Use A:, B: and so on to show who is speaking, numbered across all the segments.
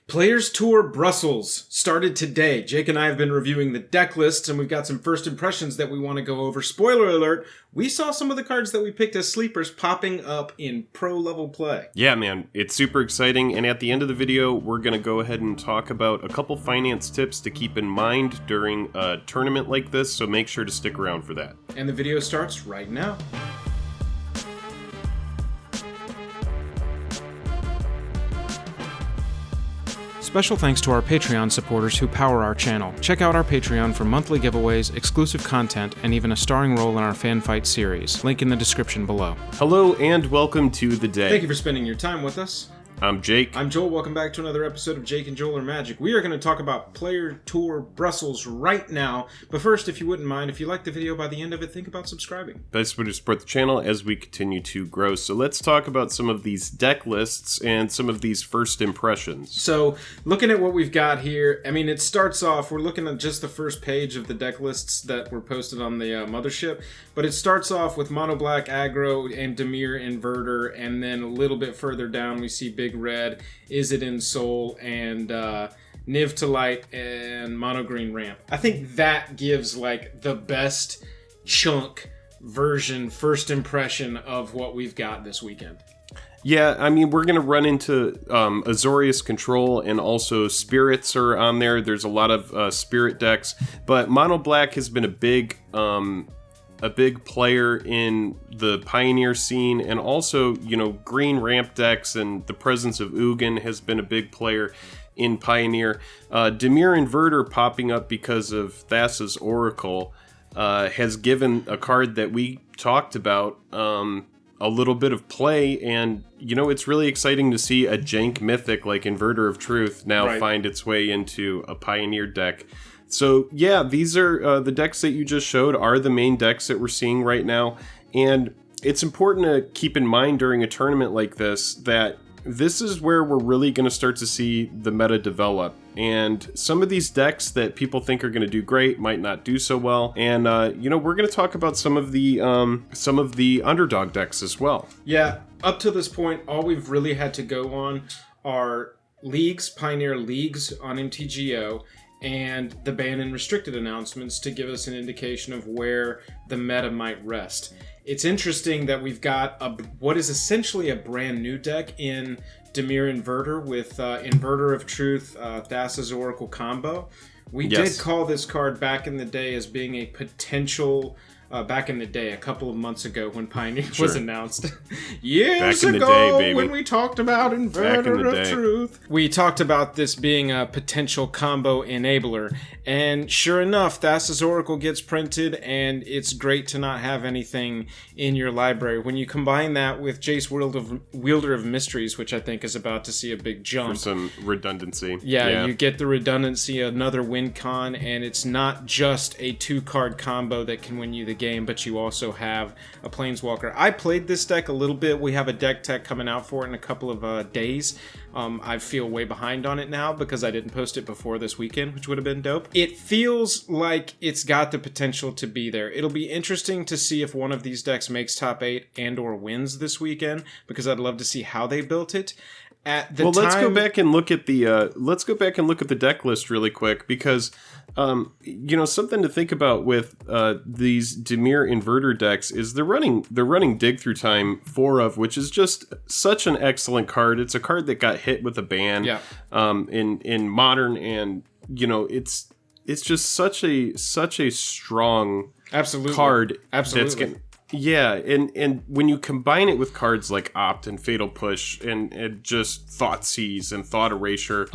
A: Players Tour Brussels started today. Jake and I have been reviewing the deck lists, and we've got some first impressions that we want to go over. Spoiler alert, we saw some of the cards that we picked as sleepers popping up in pro-level play.
B: Yeah, man, it's super exciting, and at the end of the video, we're going to go ahead and talk about a couple finance tips to keep in mind during a tournament like this, so make sure to stick around for that.
A: And the video starts right now. Special thanks to our Patreon supporters who power our channel. Check out our Patreon for monthly giveaways, exclusive content, and even a starring role in our fan fight series. Link in the description below.
B: Hello and welcome to the day.
A: Thank you for spending your time with us.
B: I'm Jake.
A: I'm Joel. Welcome back to another episode of Jake and Joel Are Magic. We are going to talk about Player Tour Brussels right now. But first, if you wouldn't mind, if you liked the video, by the end of it, think about subscribing.
B: Best way to support the channel as we continue to grow. So let's talk about some of these deck lists and some of these first impressions.
A: So looking at what we've got here, I mean, it starts off, we're looking at just the first page of the deck lists that were posted on the mothership. But it starts off with Mono Black Aggro and Dimir Inverter, and then a little bit further down we see Big Red, Is It in Soul, and Niv to Light and Mono Green Ramp. I think that gives like the best chunk version, first impression of what we've got this weekend.
B: Yeah, I mean, we're going to run into Osorio Control, and also Spirits are on there. There's a lot of Spirit decks, but Mono Black has been a big player in the Pioneer scene, and also, you know, green ramp decks and the presence of Ugin has been a big player in Pioneer. Dimir Inverter popping up because of Thassa's Oracle has given a card that we talked about a little bit of play, and, you know, it's really exciting to see a jank mythic like Inverter of Truth now find its way into a Pioneer deck. So yeah, these are the decks that you just showed are the main decks that we're seeing right now, and it's important to keep in mind during a tournament like this that this is where we're really going to start to see the meta develop, and some of these decks that people think are going to do great might not do so well, and you know, we're going to talk about some of the underdog decks as well.
A: Yeah, up to this point, all we've really had to go on are leagues, Pioneer leagues on MTGO, and the ban and restricted announcements to give us an indication of where the meta might rest. It's interesting that we've got what is essentially a brand new deck in Dimir Inverter with Inverter of Truth, Thassa's Oracle combo. We did call this card back in the day as being a potential... back in the day, a couple of months ago when Pioneer was announced. Years ago, when we talked about Inverter of Truth. We talked about this being a potential combo enabler. And sure enough, Thassa's Oracle gets printed, and it's great to not have anything in your library. When you combine that with Jace Wielder of Mysteries, which I think is about to see a big jump.
B: For some redundancy.
A: Yeah, you get the redundancy, another win con, and it's not just a 2-card combo that can win you the game, but you also have a Planeswalker. I played this deck a little bit. We have a deck tech coming out for it in a couple of days. I feel way behind on it now because I didn't post it before this weekend, which would have been dope. It feels like it's got the potential to be there. It'll be interesting to see if one of these decks makes top 8 and or wins this weekend, because I'd love to see how they built it.
B: Let's go back and look at the deck list really quick, because you know, something to think about with these Dimir Inverter decks is they're running Dig Through Time 4 of, which is just such an excellent card. It's a card that got hit with a ban in Modern, and you know, it's just such a strong card.
A: Absolutely.
B: Yeah, and when you combine it with cards like Opt and Fatal Push and just Thoughtseize and Thought Erasure,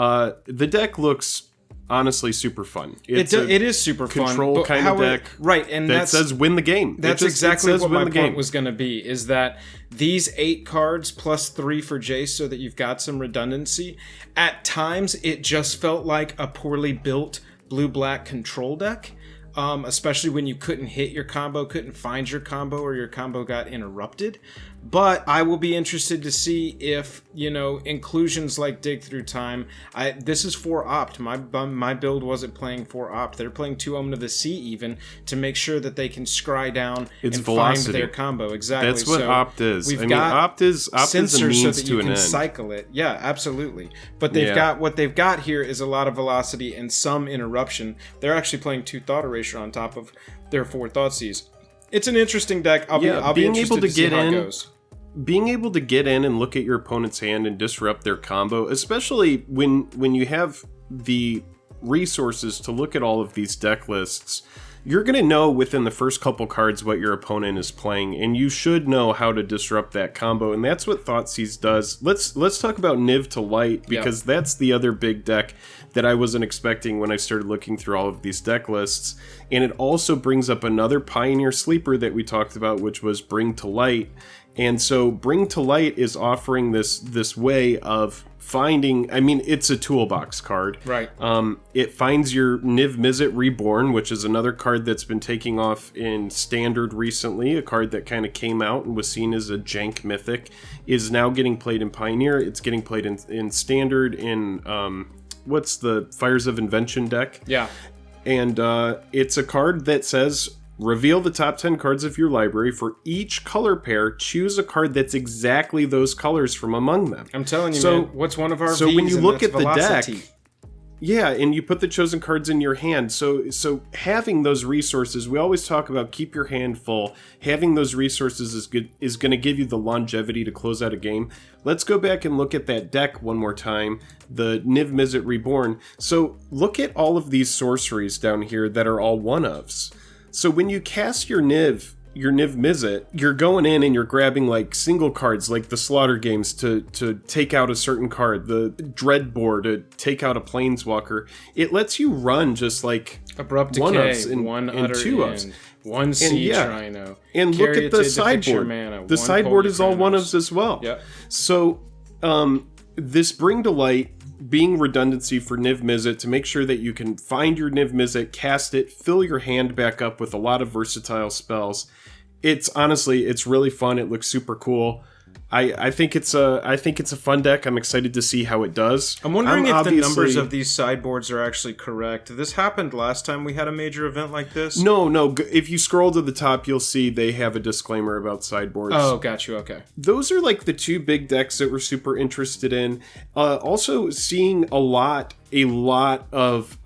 B: the deck looks honestly super fun.
A: It is super fun.
B: Control kind of deck.
A: Right, and
B: that says win the game.
A: That's exactly what my point was going to be, is that these 8 cards plus 3 for Jace, so that you've got some redundancy. At times, it just felt like a poorly built blue-black control deck. Especially when you couldn't hit your combo, couldn't find your combo, or your combo got interrupted. But I will be interested to see if, inclusions like Dig Through Time. This is for Opt. My build wasn't playing for Opt. They're playing 2 Omen of the Sea even to make sure that they can scry down and
B: velocity.
A: find their combo. Exactly.
B: That's what Opt is.
A: We've got
B: Opt is a means
A: so that
B: to
A: you
B: an
A: can
B: end.
A: cycle it. Yeah, absolutely. But what they've got here is a lot of velocity and some interruption. They're actually playing 2 Thought Erasure on top of their 4 Thoughtseizes. It's an interesting deck. I'll be interested to see how it goes.
B: Being able to get in and look at your opponent's hand and disrupt their combo, especially when you have the resources to look at all of these deck lists, you're going to know within the first couple cards what your opponent is playing, and you should know how to disrupt that combo, and that's what Thoughtseize does. Let's talk about Niv to Light, because that's the other big deck that I wasn't expecting when I started looking through all of these deck lists, and it also brings up another Pioneer sleeper that we talked about, which was Bring to Light. And so Bring to Light is offering this way of finding, it's a toolbox card.
A: Right.
B: It finds your Niv Mizzet Reborn, which is another card that's been taking off in Standard recently, a card that kind of came out and was seen as a jank mythic, is now getting played in Pioneer. It's getting played in Standard in, what's the Fires of Invention deck?
A: Yeah.
B: And it's a card that says, reveal the top 10 cards of your library. For each color pair, choose a card that's exactly those colors from among them.
A: I'm telling you, man, what's one of our
B: So
A: V's,
B: when you
A: and
B: look
A: that's
B: at the
A: velocity.
B: deck, and you put the chosen cards in your hand. So having those resources, we always talk about keep your hand full. Having those resources is going to give you the longevity to close out a game. Let's go back and look at that deck one more time, the Niv Mizzet Reborn. So look at all of these sorceries down here that are all one-ofs. So when you cast your Niv Mizzet, you're going in and you're grabbing like single cards like the Slaughter Games to take out a certain card, the Dreadbore to take out a Planeswalker. It lets you run just like
A: Abrupt
B: one-ofs
A: Decay,
B: and
A: 2-ofs, 1 Sea Trino.
B: And look at the sideboard. The sideboard is all 1-ofs as well.
A: Yep.
B: So this Bring to Light being redundancy for Niv Mizzet to make sure that you can find your Niv Mizzet, cast it, fill your hand back up with a lot of versatile spells. It's really fun. It looks super cool. I think it's a fun deck. I'm excited to see how it does.
A: I'm wondering if the numbers of these sideboards are actually correct. This happened last time we had a major event like this?
B: No. If you scroll to the top, you'll see they have a disclaimer about sideboards.
A: Oh, got you. Okay.
B: Those are like the 2 big decks that we're super interested in. Also seeing a lot of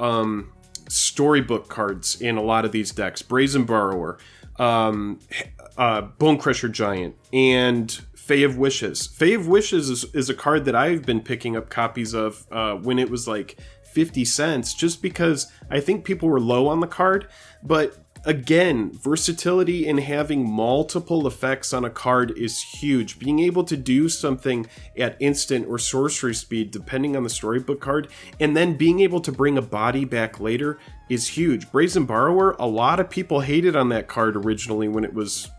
B: storybook cards in a lot of these decks. Brazen Borrower, Bonecrusher Giant, and Fae of Wishes. Fae of Wishes is a card that I've been picking up copies of when it was like 50 cents, just because I think people were low on the card. But again, versatility in having multiple effects on a card is huge. Being able to do something at instant or sorcery speed, depending on the storybook card, and then being able to bring a body back later is huge. Brazen Borrower, a lot of people hated on that card originally when it was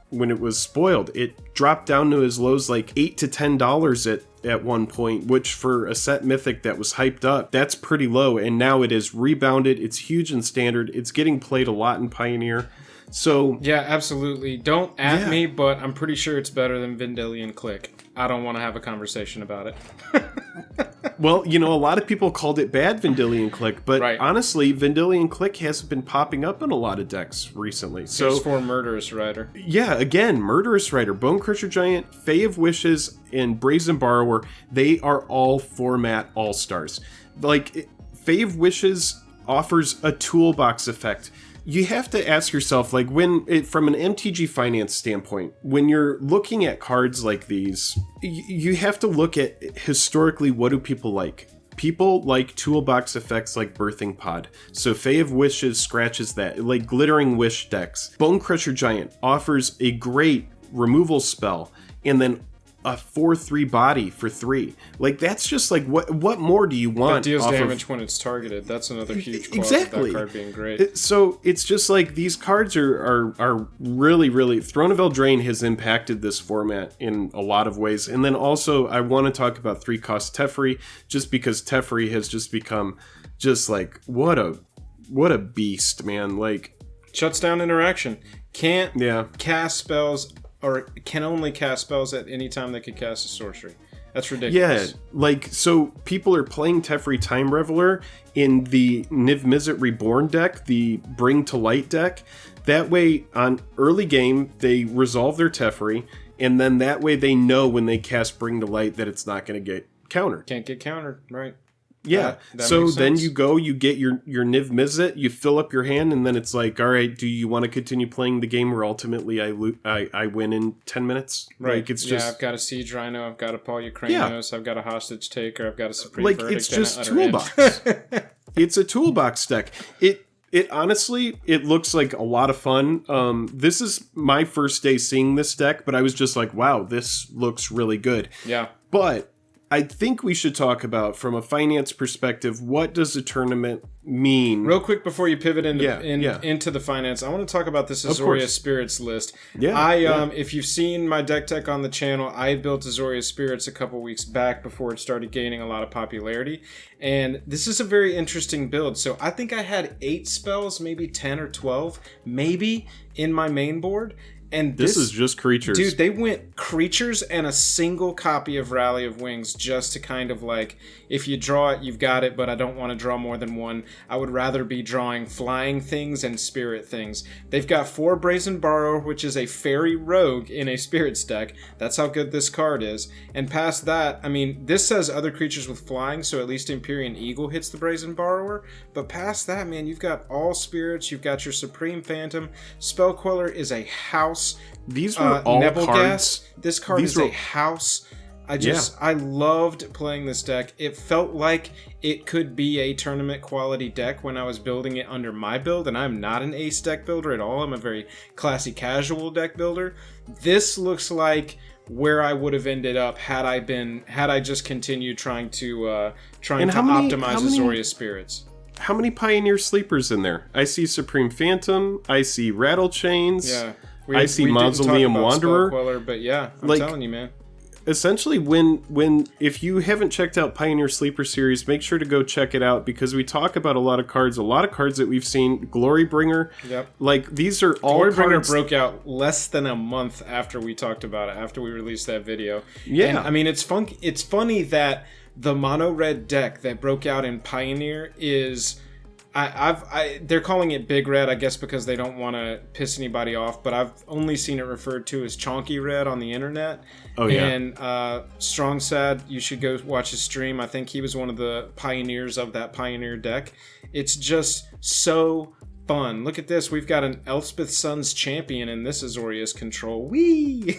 B: spoiled. It dropped down to as low as like $8 to $10 at one point, which for a set mythic that was hyped up, that's pretty low. And now it is rebounded. It's huge in Standard. It's getting played a lot in Pioneer. So
A: yeah, absolutely. Don't at me, but I'm pretty sure it's better than Vendilion Click. I don't want to have a conversation about it.
B: Well, a lot of people called it bad Vendilion Click, but honestly, Vendilion Click hasn't been popping up in a lot of decks recently. So
A: it's for Murderous Rider.
B: Yeah, again, Murderous Rider, Bonecrusher Giant, Fae of Wishes, and Brazen Borrower, they are all format all-stars. Like, Fae of Wishes offers a toolbox effect. You have to ask yourself, like, from an MTG Finance standpoint, when you're looking at cards like these, you have to look at historically, what do people like? People like toolbox effects like Birthing Pod. So Fae of Wishes scratches that, like Glittering Wish decks. Bonecrusher Giant offers a great removal spell, and then a 4/3 body for 3. Like, that's just like, what more do you want?
A: It deals damage when it's targeted. That's another huge quality of that card being great.
B: So it's just like, these cards are really, really... Throne of Eldraine has impacted this format in a lot of ways. And then also, I want to talk about 3-cost Teferi, just because Teferi has just become just like, what a beast, man. Like,
A: shuts down interaction. Can't cast spells or can only cast spells at any time they could cast a sorcery. That's ridiculous.
B: Yeah, like, so people are playing Teferi Time Reveler in the Niv Mizzet Reborn deck, the Bring to Light deck. That way, on early game, they resolve their Teferi, and then that way they know when they cast Bring to Light that it's not going to get countered.
A: Can't get countered, right?
B: Yeah, so then you go, you get your Niv Mizzet, you fill up your hand, and then it's like, all right, do you want to continue playing the game where ultimately I win in 10 minutes?
A: Right.
B: Like, it's just,
A: I've got a Siege Rhino, I've got a Paul Ukrainos, I've got a Hostage Taker, I've got a Supreme
B: like,
A: Verdict.
B: it's just
A: and an Utter
B: toolbox.
A: End.
B: It's a toolbox deck. It honestly, it looks like a lot of fun. This is my first day seeing this deck, but I was just like, wow, this looks really good.
A: Yeah.
B: But I think we should talk about, from a finance perspective, what does a tournament mean?
A: Real quick before you pivot into the finance, I want to talk about this Osorio Spirits list. If you've seen my deck tech on the channel, I built Osorio Spirits a couple weeks back before it started gaining a lot of popularity. And this is a very interesting build. So I think I had 8 spells, maybe 10 or 12, maybe, in my main board. And
B: this is just creatures.
A: Dude, they went creatures and a single copy of Rally of Wings just to kind of like, if you draw it, you've got it, but I don't want to draw more than one. I would rather be drawing flying things and spirit things. They've got 4 Brazen Borrower, which is a fairy rogue in a spirits deck. That's how good this card is. And past that, I mean, this says other creatures with flying, so at least Empyrean Eagle hits the Brazen Borrower. But past that, man, you've got all spirits, you've got your Supreme Phantom. Spell Queller is a house.
B: These were all
A: Nebel
B: cards.
A: Gas. This card is a house. I loved playing this deck. It felt like it could be a tournament quality deck when I was building it under my build, and I'm not an ace deck builder at all. I'm a very classy casual deck builder. This looks like where I would have ended up had I just continued trying to optimize Osorio Spirits.
B: How many Pioneer Sleepers in there? I see Supreme Phantom. I see Rattle Chains.
A: Yeah.
B: I see Mausoleum Wanderer.
A: Queller, but yeah, I'm telling you, man.
B: Essentially, if you haven't checked out Pioneer Sleeper Series, make sure to go check it out, because we talk about a lot of cards that we've seen. Glorybringer.
A: Yep.
B: Like, these are all
A: Glorybringer
B: cards.
A: broke out less than a month after we talked about it, after we released that video.
B: Yeah.
A: And, I mean, it's funny that the mono red deck that broke out in Pioneer is... they're calling it Big Red, I guess, because they don't want to piss anybody off, but I've only seen it referred to as Chonky Red on the internet.
B: Oh, yeah.
A: And Strong Sad, you should go watch his stream. I think he was one of the pioneers of that Pioneer deck. It's just so fun. Look at this. We've got an Elspeth Sun's Champion, and this is Oria's Control. Whee!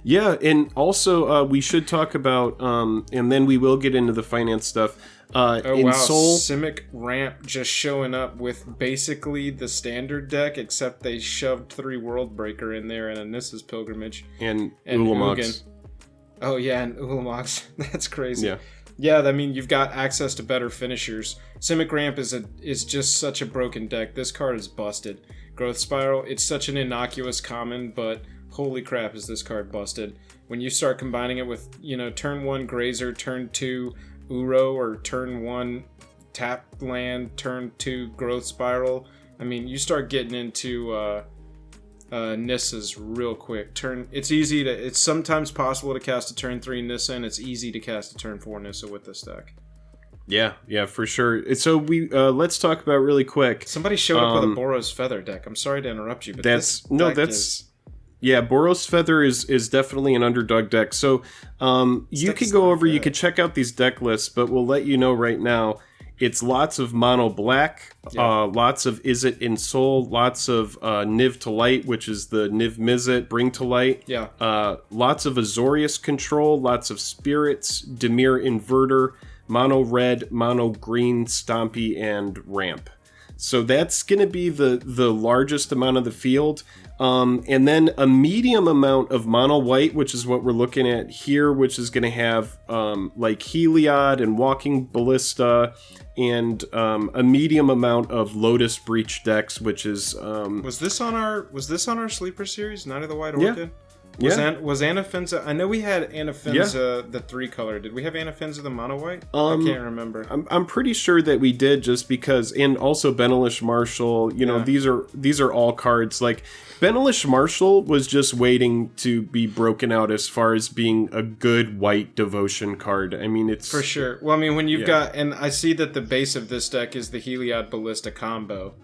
B: Yeah, and also we should talk about, and then we will get into the finance stuff. In Soul,
A: Simic Ramp just showing up with basically the standard deck, except they shoved 3 World Breaker in there and a Nissa's Pilgrimage.
B: And Ulamox.
A: Ugin. Oh, yeah, and Ulamox. That's crazy.
B: Yeah.
A: Yeah, I mean, you've got access to better finishers. Simic Ramp is just such a broken deck. This card is busted. Growth Spiral, it's such an innocuous common, but holy crap is this card busted. When you start combining it with, turn 1 Grazer, turn 2 Uro, or turn 1 tap land, turn 2 Growth Spiral. I mean, you start getting into Nissa's real quick. It's sometimes possible to cast a turn 3 Nissa, and it's easy to cast a turn 4 Nissa with this deck.
B: Yeah, for sure. So we let's talk about really quick.
A: Somebody showed up with a Boros Feather deck. I'm sorry to interrupt you, but
B: Boros Feather is definitely an underdog deck. So you could go over, you could check out these deck lists, but we'll let you know right now, it's lots of mono black, lots of Is It in Soul, lots of Niv to Light, which is the Niv Mizzet, Bring to Light.
A: Yeah.
B: Lots of Azorius Control, lots of Spirits, Dimir Inverter, mono red, mono green, Stompy, and Ramp. So that's going to be the largest amount of the field. And then a medium amount of mono white, which is what we're looking at here, which is going to have like Heliod and Walking Ballista, and a medium amount of Lotus Breach decks, which is... Was
A: this on our Sleeper series, Night of the White Orchid? Was Anafenza? I know we had Anafenza the 3-color. Did we have Anafenza the mono white? I can't remember.
B: I'm pretty sure that we did, just because, and also Benelish Marshall. You know, these are all cards. Like Benelish Marshall was just waiting to be broken out as far as being a good white devotion card. I mean, it's
A: for sure. Well, I mean, when you've got, and I see that the base of this deck is the Heliod Ballista combo.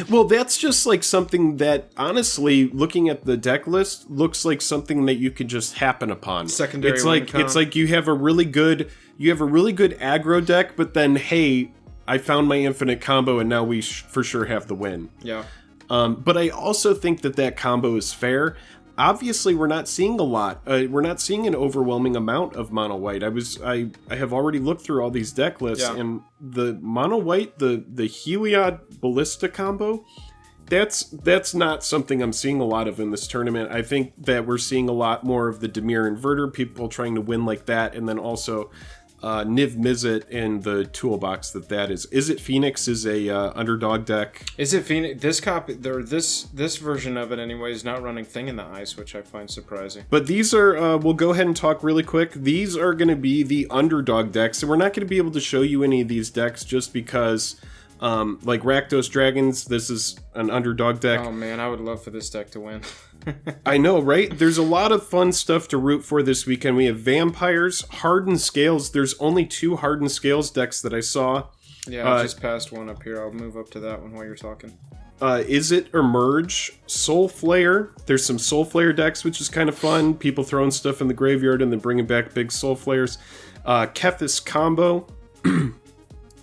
B: Well, that's just like something that, honestly, looking at the deck list, looks like something that you could just happen upon.
A: Secondary.
B: It's like you have a really good aggro deck, but then hey, I found my infinite combo, and now we for sure have the win.
A: Yeah.
B: But I also think that combo is fair. Obviously, we're not seeing a lot. We're not seeing an overwhelming amount of mono white. I have already looked through all these deck lists, and the mono white, the Heliod Ballista combo, that's not something I'm seeing a lot of in this tournament. I think that we're seeing a lot more of the Dimir Inverter, people trying to win like that, and then also Niv Mizzet in the toolbox that is. Is it Phoenix is a underdog deck?
A: Is it Phoenix? This copy, this version of it anyway, is not running Thing in the Ice, which I find surprising.
B: But these are, we'll go ahead and talk really quick. These are going to be the underdog decks, and we're not going to be able to show you any of these decks just because, like Rakdos Dragons, this is an underdog deck.
A: Oh man, I would love for this deck to win.
B: I know, right? There's a lot of fun stuff to root for this weekend. We have Vampires, Hardened Scales. There's only 2 Hardened Scales decks that I saw.
A: Yeah, I just passed one up here. I'll move up to that one while you're talking.
B: Is It Emerge? Soul Flare. There's some Soul Flare decks, which is kind of fun. People throwing stuff in the graveyard and then bringing back big Soul Flares. Kethis Combo.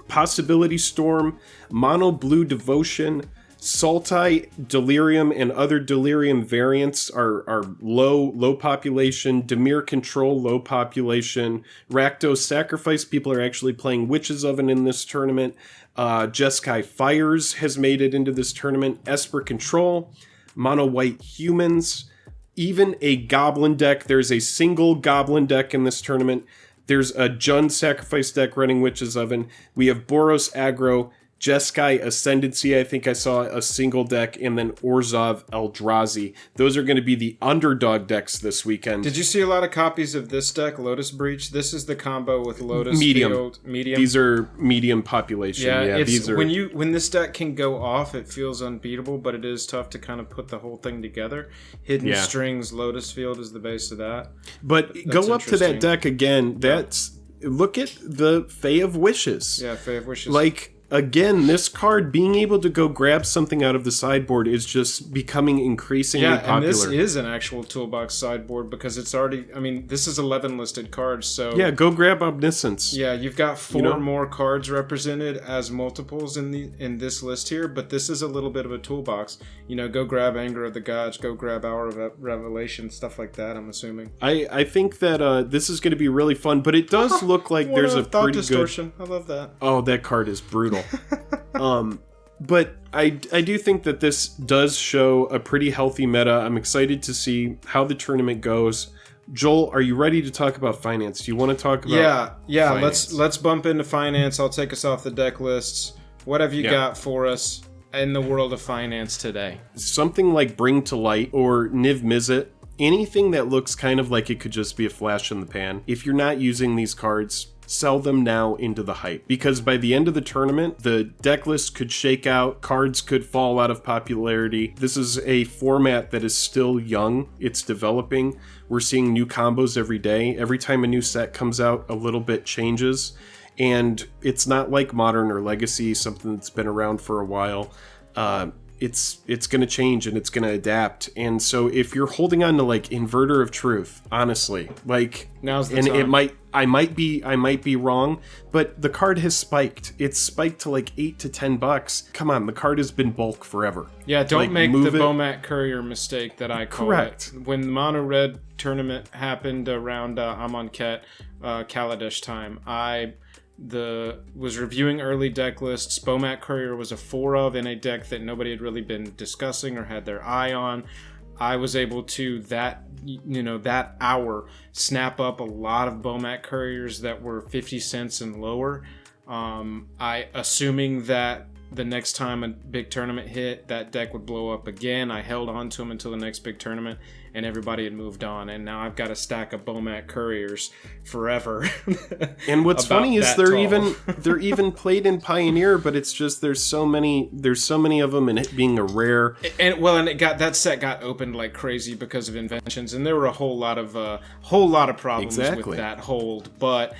B: Possibility Storm. Mono Blue Devotion. Sultai, Delirium, and other Delirium variants are low population. Dimir Control, low population. Rakdos Sacrifice, people are actually playing Witch's Oven in this tournament. Jeskai Fires has made it into this tournament. Esper Control, Mono White Humans, even a Goblin deck. There's a single Goblin deck in this tournament. There's a Jund Sacrifice deck running Witch's Oven. We have Boros Aggro, Jeskai Ascendancy, I think I saw a single deck, and then Orzhov Eldrazi. Those are going to be the underdog decks this weekend.
A: Did you see a lot of copies of this deck, Lotus Breach? This is the combo with Lotus Field. Medium.
B: These are medium population. Yeah,
A: it's,
B: these are...
A: when this deck can go off, it feels unbeatable, but it is tough to kind of put the whole thing together. Hidden Strings, Lotus Field is the base of that.
B: But go up to that deck again. Look at the Fae of Wishes.
A: Yeah, Fae of Wishes.
B: Like... Again, this card, being able to go grab something out of the sideboard is just becoming increasingly popular.
A: And this is an actual toolbox sideboard because it's already, I mean, this is 11 listed cards, so...
B: Yeah, go grab Omniscience.
A: Yeah, you've got 4 more cards represented as multiples in this list here, but this is a little bit of a toolbox. You know, go grab Anger of the Gods, go grab Hour of Revelation, stuff like that, I'm assuming.
B: I think that this is going to be really fun, but it does look like there's a
A: Thought
B: pretty
A: Distortion.
B: good...
A: I love that.
B: Oh, that card is brutal. But I do think that this does show a pretty healthy meta. I'm excited to see how the tournament goes. Joel, are you ready to talk about finance? Do you want to talk about finance?
A: Let's bump into finance. I'll take us off the deck lists. What have you got for us in the world of finance today?
B: Something like Bring to Light or Niv Mizzet. Anything that looks kind of like it could just be a flash in the pan. If you're not using these cards, sell them now into the hype. Because by the end of the tournament, the deck list could shake out, cards could fall out of popularity. This is a format that is still young. It's developing. We're seeing new combos every day. Every time a new set comes out, a little bit changes. And it's not like Modern or Legacy, something that's been around for a while. It's going to change and it's going to adapt. And so if you're holding on to like Inverter of Truth, honestly, like
A: now's the time.
B: I might be wrong, but the card has spiked. It's spiked to like $8 to $10. Come on, the card has been bulk forever.
A: Yeah, don't make the Bomat Courier mistake that I call
B: Correct.
A: it. When the Mono Red tournament happened around Amonkhet Kaladesh time, I was reviewing early deck lists. Bomat Courier was a 4 of in a deck that nobody had really been discussing or had their eye on. I was able to that hour snap up a lot of Bomat Couriers that were 50 cents and lower. Assuming that the next time a big tournament hit, that deck would blow up again. I held on to them until the next big tournament, and everybody had moved on. And now I've got a stack of Bomat Couriers forever.
B: And what's funny is they're even played in Pioneer, but it's just there's so many of them, and it being a rare.
A: And that set got opened like crazy because of inventions, and there were a whole lot of problems with that hold. But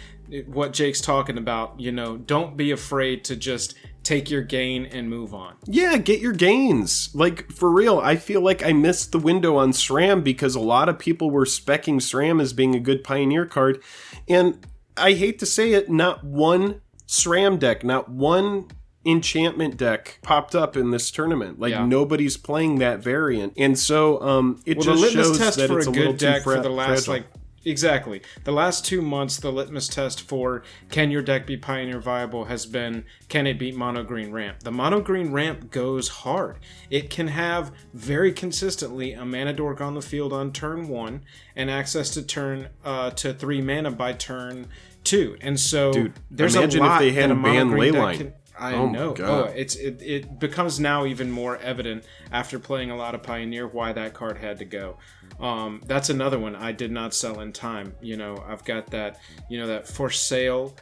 A: what Jake's talking about, don't be afraid to just take your gain and move on.
B: Yeah, get your gains. Like, for real, I feel like I missed the window on SRAM because a lot of people were speccing SRAM as being a good Pioneer card. And I hate to say it, not one SRAM deck, not one enchantment deck popped up in this tournament. Like, nobody's playing that variant. And so it just shows that it's a little too fragile.
A: Exactly. The last 2 months, the litmus test for can your deck be Pioneer viable has been, can it beat mono green ramp? The mono green ramp goes hard. It can have very consistently a mana dork on the field on turn 1 and access to 3 mana by turn 2. And so there's a lot
B: if they hadn't banned Leyline.
A: I know. It becomes now even more evident after playing a lot of Pioneer why that card had to go. That's another one I did not sell in time. I've got that, that for sale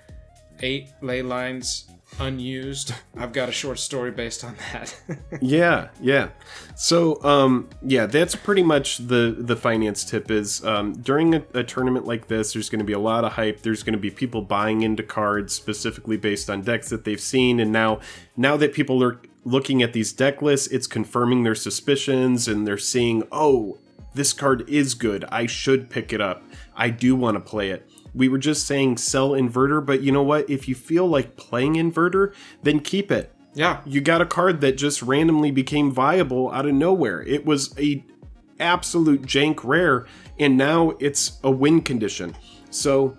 A: 8 ley lines unused. I've got a short story based on that.
B: Yeah. So, that's pretty much the finance tip is during a tournament like this, there's going to be a lot of hype. There's going to be people buying into cards specifically based on decks that they've seen. And now that people are looking at these deck lists, it's confirming their suspicions and they're seeing, oh, this card is good. I should pick it up. I do want to play it. We were just saying sell Inverter, but you know what? If you feel like playing Inverter, then keep it.
A: Yeah.
B: You got a card that just randomly became viable out of nowhere. It was a absolute jank rare, and now it's a win condition. So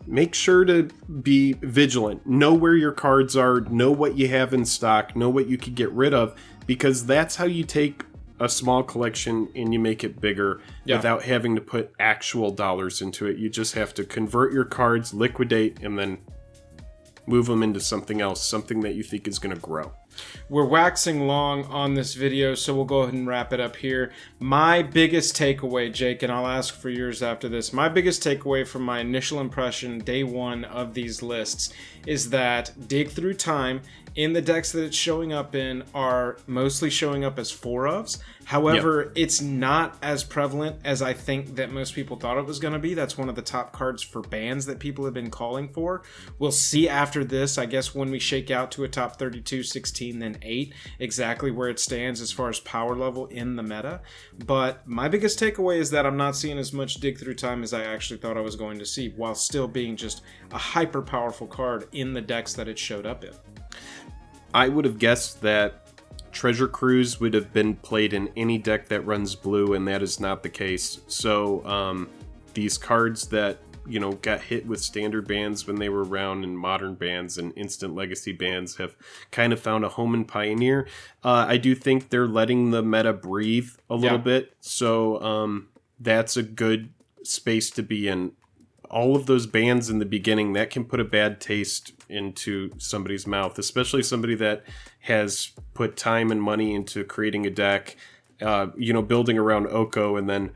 B: make sure to be vigilant. Know where your cards are. Know what you have in stock. Know what you could get rid of, because that's how you take a small collection and you make it bigger without having to put actual dollars into it. You just have to convert your cards, liquidate, and then move them into something else, something that you think is going to grow.
A: We're waxing long on this video, so we'll go ahead and wrap it up here. My biggest takeaway, Jake, and I'll ask for yours after this, my biggest takeaway from my initial impression, day one of these lists, is that dig through time in the decks that it's showing up in are mostly showing up as 4-ofs. However, it's not as prevalent as I think that most people thought it was going to be. That's one of the top cards for bans that people have been calling for. We'll see after this, I guess, when we shake out to a top 32, 16, then 8, exactly where it stands as far as power level in the meta. But my biggest takeaway is that I'm not seeing as much dig through time as I actually thought I was going to see, while still being just a hyper powerful card in the decks that it showed up in.
B: I would have guessed that Treasure Cruise would have been played in any deck that runs blue, and that is not the case. So these cards that got hit with standard bans when they were around, and modern bans and instant legacy bans have kind of found a home in Pioneer. I do think they're letting the meta breathe a little bit, so that's a good space to be in. All of those bans in the beginning, that can put a bad taste into somebody's mouth, especially somebody that has put time and money into creating a deck, building around Oko, and then,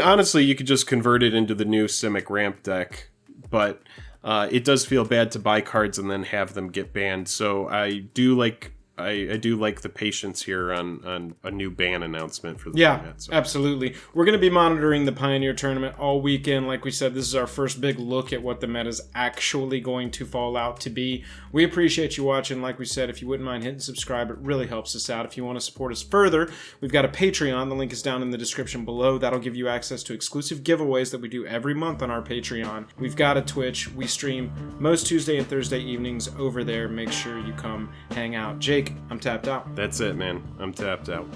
B: honestly, you could just convert it into the new Simic ramp deck, but it does feel bad to buy cards and then have them get banned. So I do like the patience here on a new ban announcement for the format. So.
A: Absolutely. We're going to be monitoring the Pioneer tournament all weekend. Like we said, this is our first big look at what the meta is actually going to fall out to be. We appreciate you watching. Like we said, if you wouldn't mind hitting subscribe, it really helps us out. If you want to support us further, we've got a Patreon. The link is down in the description below. That'll give you access to exclusive giveaways that we do every month on our Patreon. We've got a Twitch. We stream most Tuesday and Thursday evenings over there. Make sure you come hang out. Jake, I'm tapped out.
B: That's it, man. I'm tapped out.